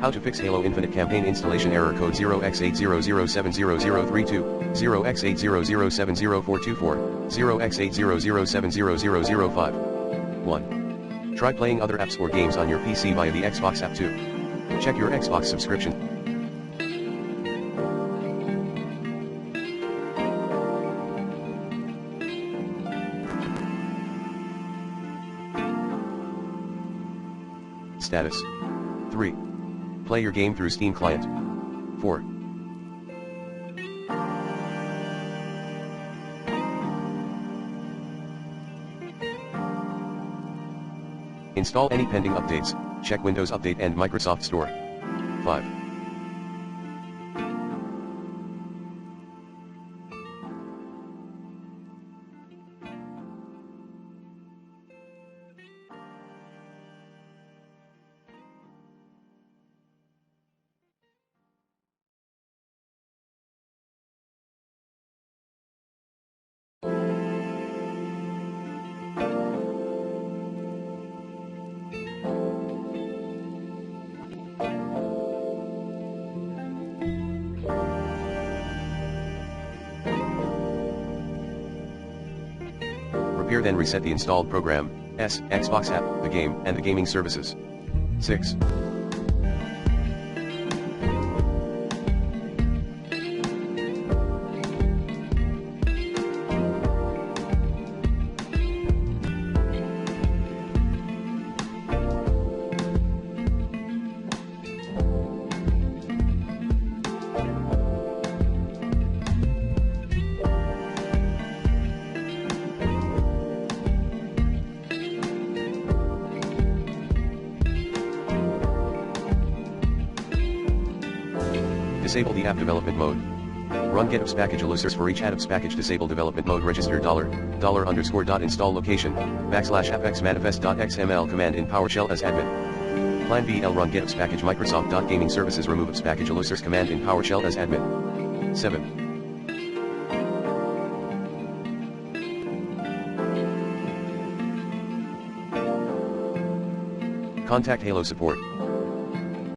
How to fix Halo Infinite campaign installation error code 0x80070032, 0x80070424, 0x80070005. 1. Try playing other apps or games on your PC via the Xbox app 2. Check your Xbox subscription. Status. 3. Play your game through Steam client. 4. Install any pending updates, check Windows Update and Microsoft Store. 5. Repair then reset the installed program, Xbox app, the game, and the gaming services. 6. Disable the app development mode. Run getapps package alusers for each apps package. Disable development mode. Register $_install location /appxmanifest.xml command in PowerShell as admin. Plan B L run getapps package Microsoft.gaming services remove apps package alusers command in PowerShell as admin. 7. Contact Halo support.